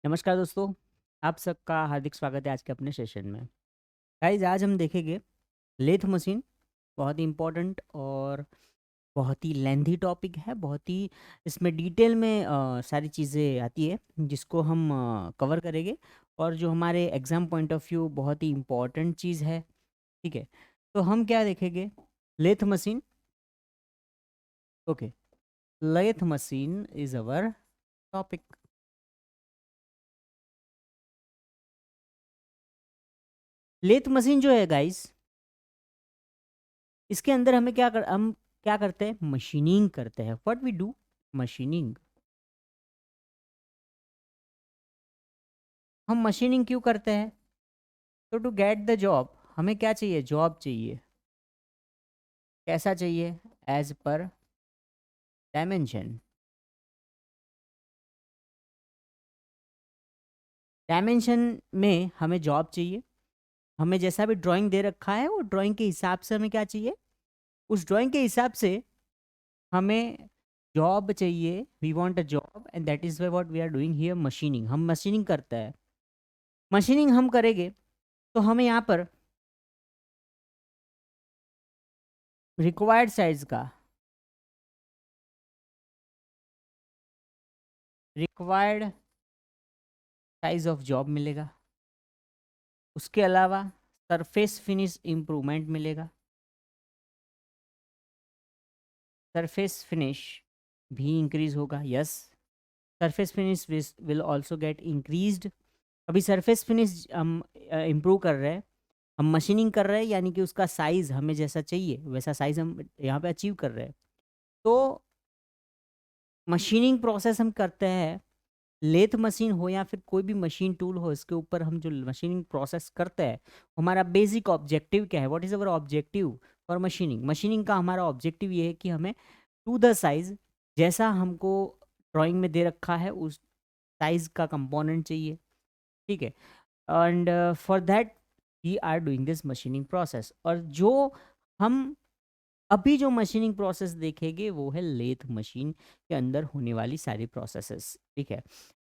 नमस्कार दोस्तों, आप सबका हार्दिक स्वागत है आज के अपने सेशन में। गाइस आज हम देखेंगे लेथ मशीन। बहुत ही इम्पोर्टेंट और बहुत ही लेंथी टॉपिक है। बहुत ही इसमें डिटेल में सारी चीज़ें आती है जिसको हम कवर करेंगे। और जो हमारे एग्ज़ाम पॉइंट ऑफ व्यू बहुत ही इम्पोर्टेंट चीज़ है। ठीक है, तो हम क्या देखेंगे? Lathe machine. Okay, lathe machine is our topic. Lathe machine जो है गाइस, इसके अंदर हम क्या करते हैं? मशीनिंग करते हैं। What we do? मशीनिंग। हम मशीनिंग क्यों करते हैं? तो टू गेट द जॉब हमें क्या चाहिए? जॉब चाहिए। कैसा चाहिए? As per dimension. डायमेंशन में हमें जॉब चाहिए। हमें जैसा भी ड्राइंग दे रखा है वो ड्राइंग के हिसाब से हमें क्या चाहिए? उस ड्राइंग के हिसाब से हमें जॉब चाहिए। We want a job and that is what we are doing here, machining. हम मशीनिंग करते हैं। मशीनिंग हम करेंगे तो हमें यहाँ पर रिक्वायर्ड साइज का, रिक्वायर्ड साइज ऑफ जॉब मिलेगा। उसके अलावा सरफेस फिनिश इम्प्रूवमेंट मिलेगा। सरफेस फिनिश भी इंक्रीज होगा। Yes, surface finish will also get increased. अभी सरफेस फिनिश हम इम्प्रूव कर रहे हैं। हम मशीनिंग कर रहे हैं, यानी कि उसका साइज हमें जैसा चाहिए वैसा साइज हम यहाँ पे अचीव कर रहे हैं। तो मशीनिंग प्रोसेस हम करते हैं। लेथ मशीन हो या फिर कोई भी मशीन टूल हो, इसके ऊपर हम जो मशीनिंग प्रोसेस करते हैं, हमारा बेसिक ऑब्जेक्टिव क्या है? What is our objective for machining? Machining का हमारा ऑब्जेक्टिव ये है कि हमें टू द साइज जैसा हमको ड्राइंग में दे रखा है उस साइज का कंपोनेंट चाहिए। ठीक है, and for that we are doing this machining process. और जो हम अभी जो मशीनिंग प्रोसेस देखेंगे वो है लेथ मशीन के अंदर होने वाली सारी प्रोसेसेस। ठीक है,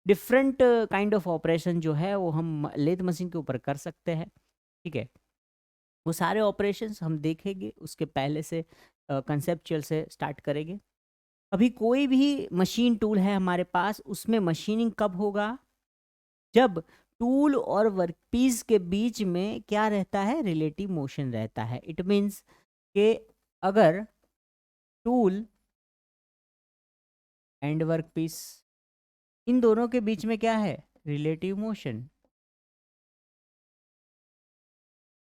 डिफरेंट काइंड ऑफ ऑपरेशन जो है वो हम लेथ मशीन के ऊपर कर सकते हैं। ठीक है, वो सारे ऑपरेशंस हम देखेंगे, उसके पहले से कंसेप्चुअल से स्टार्ट करेंगे। अभी कोई भी मशीन टूल है हमारे पास, उसमें मशीनिंग कब होगा? जब टूल और वर्कपीस के बीच में क्या रहता है? रिलेटिव मोशन रहता है। इट मीन्स कि अगर टूल एंड वर्कपीस, इन दोनों के बीच में क्या है? Relative motion.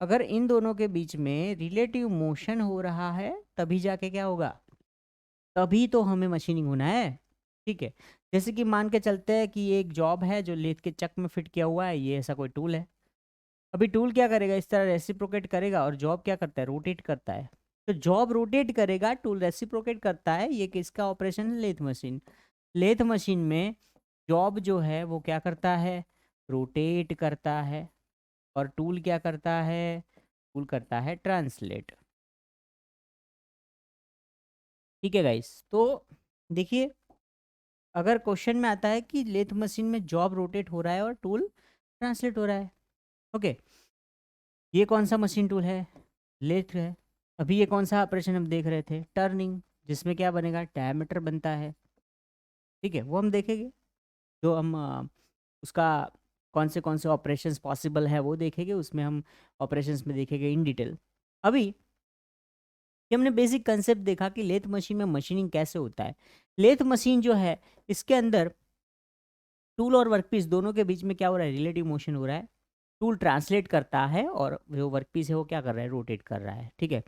अगर इन दोनों के बीच में रिलेटिव मोशन हो रहा है तभी जाके क्या होगा? तभी तो हमें मशीनिंग होना है। ठीक है, जैसे कि मान के चलते हैं कि ये एक जॉब है जो लेथ के चक में फिट किया हुआ है। ये ऐसा कोई टूल है। अभी टूल क्या करेगा? इस तरह रेसिप्रोकेट करेगा और जॉब क्या करता है? रोटेट करता है। तो जॉब रोटेट करेगा, टूल रेसिप्रोकेट करता है। ये किसका ऑपरेशन है? Lathe machine. लेथ मशीन में जॉब जो है वो क्या करता है? रोटेट करता है। और टूल क्या करता है? टूल करता है ट्रांसलेट। ठीक है गाइस, तो देखिए, अगर क्वेश्चन में आता है कि लेथ मशीन में जॉब रोटेट हो रहा है और टूल ट्रांसलेट हो रहा है। ओके, ये कौन सा मशीन टूल है? लेथ है। अभी ये कौन सा ऑपरेशन हम देख रहे थे? टर्निंग, जिसमें क्या बनेगा? डायमीटर बनता है। ठीक है, वो हम देखेंगे। जो हम उसका कौन से ऑपरेशंस पॉसिबल है वो देखेंगे। उसमें हम ऑपरेशंस में देखेंगे इन डिटेल। अभी कि हमने बेसिक कंसेप्ट देखा कि लेथ मशीन में मशीनिंग कैसे होता है। लेथ मशीन जो है, इसके अंदर टूल और वर्कपीस दोनों के बीच में क्या हो रहा है? रिलेटिव मोशन हो रहा है। टूल ट्रांसलेट करता है और जो वर्कपीस है वो क्या कर रहा है? रोटेट कर रहा है। ठीक है,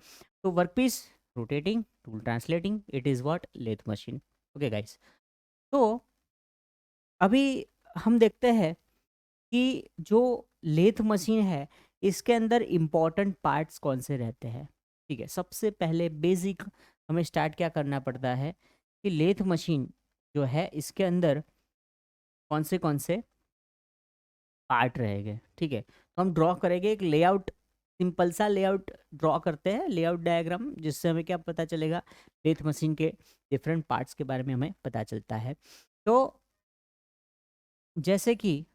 तो workpiece rotating, tool translating, it is what? Lathe machine. Okay guys, तो अभी हम देखते हैं कि जो लेथ मशीन है, इसके अंदर इम्पॉर्टेंट पार्ट्स कौन से रहते हैं। ठीक है, सबसे पहले बेसिक हमें स्टार्ट क्या करना पड़ता है कि लेथ मशीन जो है इसके अंदर कौन से पार्ट रहेंगे। ठीक है, तो हम ड्रॉ करेंगे एक लेआउट। सिंपल सा लेआउट ड्रॉ करते हैं, लेआउट डायग्राम, जिससे हमें क्या पता चलेगा? लेथ मशीन के डिफरेंट पार्ट्स के बारे में हमें पता चलता है। तो जैसे कि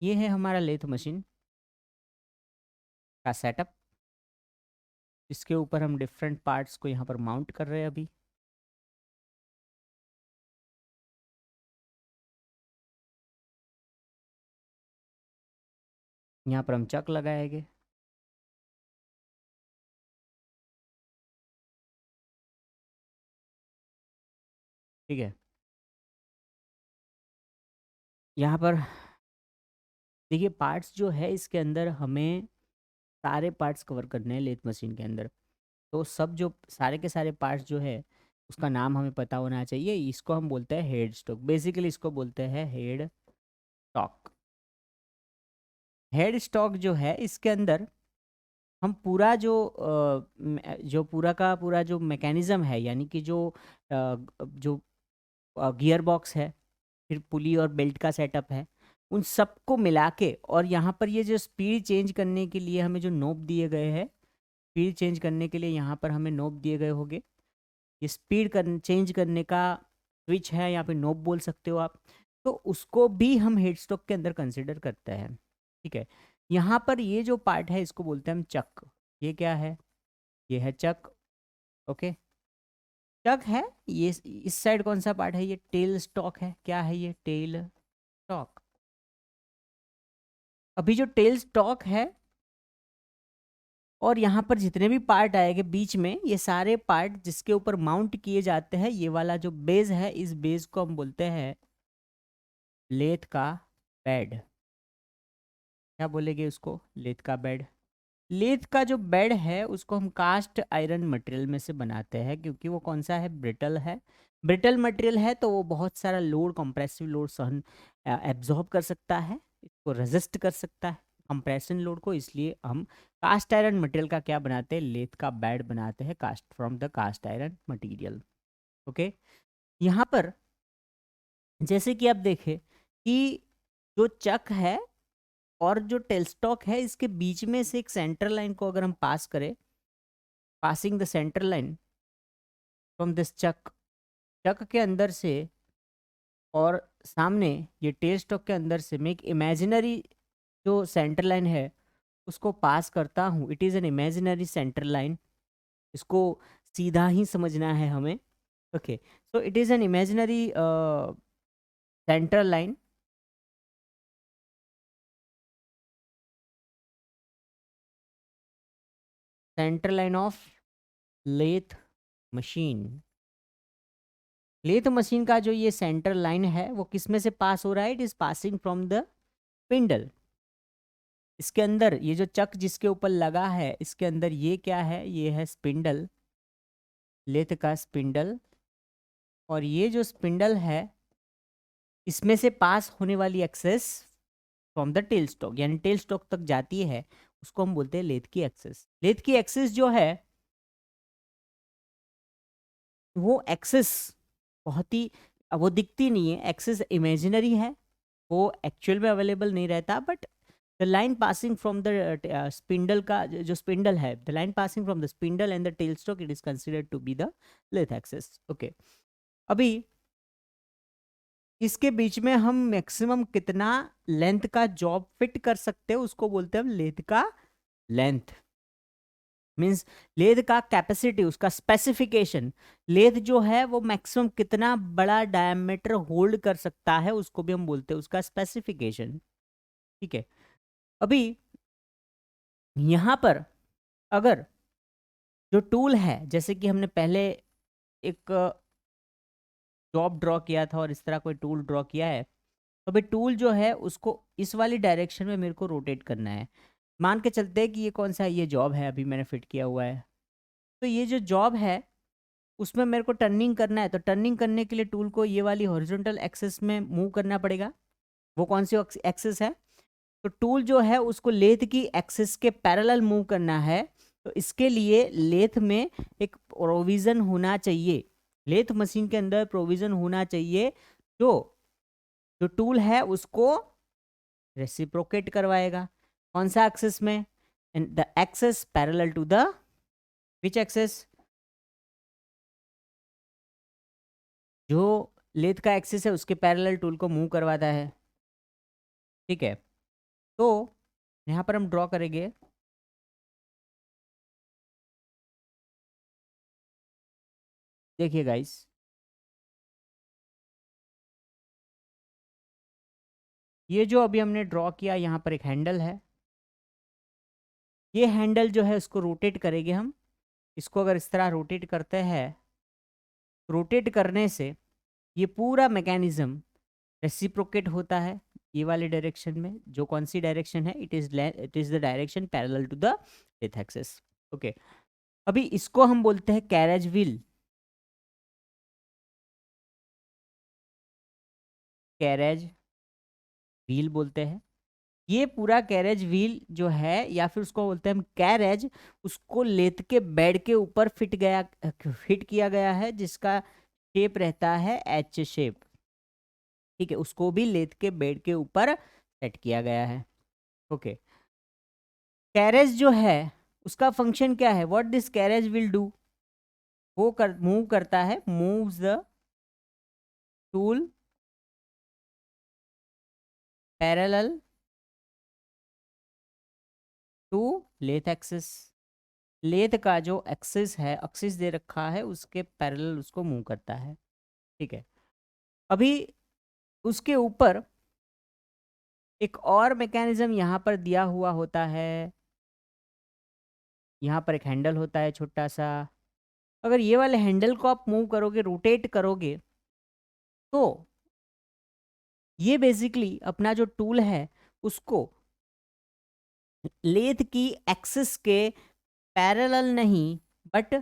ये है हमारा लेथ मशीन का सेटअप, इसके ऊपर हम डिफरेंट पार्ट्स को यहाँ पर माउंट कर रहे हैं अभी। यहाँ पर हम चक लगाएंगे। ठीक है, यहाँ पर देखिए पार्ट्स जो है इसके अंदर हमें सारे पार्ट्स कवर करने हैं लेथ मशीन के अंदर। तो सब जो सारे के सारे पार्ट्स जो है उसका नाम हमें पता होना चाहिए। इसको हम बोलते हैं हेड स्टॉक, बेसिकली इसको बोलते हैं हेड स्टॉक। हेड स्टॉक जो है इसके अंदर हम पूरा जो पूरा का पूरा जो मैकेनिज्म है, यानी कि जो गियर बॉक्स है, फिर पुली और बेल्ट का सेटअप है, उन सबको मिला के, और यहाँ पर ये जो स्पीड चेंज करने के लिए हमें जो नोब दिए गए हैं, स्पीड चेंज करने के लिए यहाँ पर हमें नोब दिए गए होंगे। ये चेंज करने का स्विच है, यहाँ पे नोब बोल सकते हो आप। तो उसको भी हम हेड स्टॉक के अंदर कंसिडर करते हैं। ठीक है, यहाँ पर ये जो पार्ट है इसको बोलते हैं हम चक। ये क्या है? ये है चक। ओके, चक है ये। इस साइड कौन सा पार्ट है? ये टेल स्टॉक है। क्या है ये? Tell stock. अभी जो टेल स्टॉक है और यहाँ पर जितने भी पार्ट आएंगे बीच में, ये सारे पार्ट जिसके ऊपर माउंट किए जाते हैं, ये वाला जो बेस है, इस बेस को हम बोलते हैं लेथ का बेड। क्या बोलेंगे उसको? लेथ का बेड। लेथ का जो बेड है उसको हम कास्ट आयरन मटेरियल में से बनाते हैं, क्योंकि वो कौन सा है? ब्रिटल है। ब्रिटल मटेरियल है तो वो बहुत सारा लोड, कंप्रेसिव लोड सहन एब्जॉर्ब कर सकता है, इसको रेजिस्ट कर सकता है कंप्रेशन लोड को। इसलिए हम कास्ट आयरन मटेरियल का क्या बनाते हैं? लेथ का बेड बनाते हैं, cast from the cast iron material. Okay, यहाँ पर जैसे कि आप देखें कि जो चक है और जो टेल स्टॉक है, इसके बीच में से एक सेंटर लाइन को अगर हम पास करें, passing the centre line from this chuck, chuck के अंदर से और सामने ये टेल स्टॉक के अंदर से मैं एक इमेजिनरी जो सेंटर लाइन है उसको पास करता हूँ। It is an imaginary centre line, इसको सीधा ही समझना है हमें। Okay, so it is an imaginary centre line of lathe machine. Lathe machine का जो ये सेंटर लाइन है वो किस में से पास हो रहा है? It is passing from the spindle. इसके अंदर ये जो चक जिसके ऊपर लगा है, इसके अंदर ये क्या है? ये है स्पिंडल, लेथ का स्पिंडल। और ये जो स्पिंडल है इसमें से पास होने वाली axis from the tailstock, यानी टेल स्टॉक तक जाती है, उसको हम बोलते हैं लेथ की एक्सेस। लेथ की एक्सेस जो है वो एक्सेस बहुत ही, वो दिखती नहीं है, एक्सेस इमेजिनरी है, वो एक्चुअल में अवेलेबल नहीं रहता। But the line passing from the spindle का जो स्पिंडल है, the line passing from the spindle and the tailstock, it is considered to be the lathe axis. Okay, अभी इसके बीच में हम मैक्सिमम कितना लेंथ का जॉब फिट कर सकते हैं उसको बोलते हैं हम लेथ का लेंथ। मीन्स लेथ का कैपेसिटी, उसका स्पेसिफिकेशन, लेथ जो है वो मैक्सिमम कितना बड़ा डायमीटर होल्ड कर सकता है उसको भी हम बोलते हैं उसका स्पेसिफिकेशन। ठीक है, अभी यहां पर अगर जो टूल है, जैसे कि हमने पहले एक जॉब ड्रॉ किया था और इस तरह कोई टूल ड्रॉ किया है, तो भाई टूल जो है उसको इस वाली डायरेक्शन में मेरे को रोटेट करना है। मान के चलते हैं कि ये कौन सा, ये जॉब है अभी मैंने फिट किया हुआ है, तो ये जो जॉब है उसमें मेरे को टर्निंग करना है। तो टर्निंग करने के लिए टूल को ये वाली हॉरिजॉन्टल एक्सेस में मूव करना पड़ेगा। वो कौन सी एक्सेस है? तो टूल जो है उसको लेथ की एक्सेस के पैरेलल मूव करना है। तो इसके लिए लेथ में एक प्रोविज़न होना चाहिए, लेथ मशीन के अंदर प्रोविज़न होना चाहिए जो जो टूल है उसको रेसिप्रोकेट करवाएगा। कौन सा एक्सेस में? The axis parallel to the which axis? जो लेथ का एक्सिस है उसके पैरेलल टूल को मूव करवाता है। ठीक है, तो यहाँ पर हम ड्रॉ करेंगे। देखिए गाइस, ये जो अभी हमने ड्रॉ किया, यहाँ पर एक हैंडल है। ये हैंडल जो है उसको रोटेट करेंगे हम। इसको अगर इस तरह रोटेट करते हैं, रोटेट करने से ये पूरा मैकेनिज्म रेसिप्रोकेट होता है ये वाले डायरेक्शन में। जो कौन सी डायरेक्शन है? It is the direction parallel to the lathe axis. Okay, अभी इसको हम बोलते हैं कैरेज व्हील। कैरेज व्हील बोलते हैं। ये पूरा कैरेज व्हील जो है, या फिर उसको बोलते हैं हम कैरेज, उसको लेथ के बेड के ऊपर फिट किया गया है, जिसका शेप रहता है एच शेप। ठीक है, उसको भी लेथ के बेड के ऊपर सेट किया गया है। ओके, कैरेज जो है उसका फंक्शन क्या है? What this carriage will do? वो मूव करता है, moves the tool parallel to lathe axis. Lathe का जो एक्सिस है, एक्सिस दे रखा है, उसके पैरेलल उसको मूव करता है। ठीक है, अभी उसके ऊपर एक और मैकेनिज्म यहाँ पर दिया हुआ होता है। यहाँ पर एक हैंडल होता है छोटा सा। अगर ये वाले हैंडल को आप मूव करोगे, रोटेट करोगे, तो ये बेसिकली अपना जो टूल है उसको लेथ की एक्सिस के पैरेलल नहीं, बट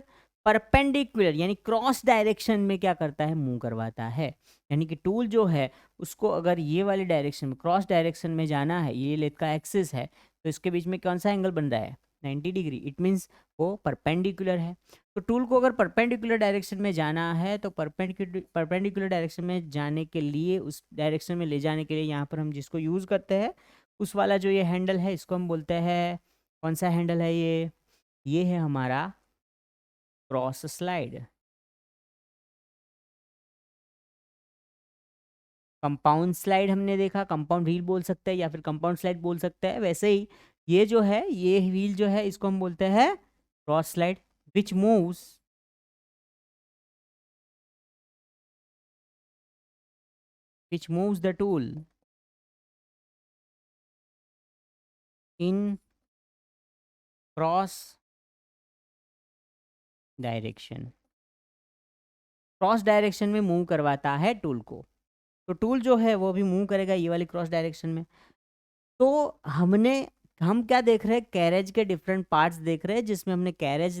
परपेंडिकुलर यानी क्रॉस डायरेक्शन में क्या करता है? मूव करवाता है। यानी कि टूल जो है उसको अगर ये वाली डायरेक्शन में, क्रॉस डायरेक्शन में जाना है, ये लेथ का एक्सिस है, तो इसके बीच में कौन सा एंगल बन रहा है? 90 डिग्री। इट मीन्स वो परपेंडिकुलर है। तो टूल को अगर परपेंडिकुलर डायरेक्शन में जाना है, तो परपेंडिकुलर डायरेक्शन में जाने के लिए, उस डायरेक्शन में ले जाने के लिए यहाँ पर हम जिसको यूज़ करते हैं, उस वाला जो ये हैंडल है, इसको हम बोलते हैं, कौन सा हैंडल है ये है हमारा क्रॉस स्लाइड। कंपाउंड स्लाइड हमने देखा, कंपाउंड व्हील बोल सकते हैं या फिर कंपाउंड स्लाइड बोल सकते हैं। वैसे ही ये जो है, ये व्हील जो है, इसको हम बोलते हैं cross slide, which moves the tool in cross direction. Cross direction में मूव करवाता है टूल को। तो टूल जो है वो भी मूव करेगा ये वाली क्रॉस डायरेक्शन में। तो हम क्या देख रहे हैं? कैरेज के डिफरेंट पार्ट्स देख रहे हैं, जिसमें हमने कैरेज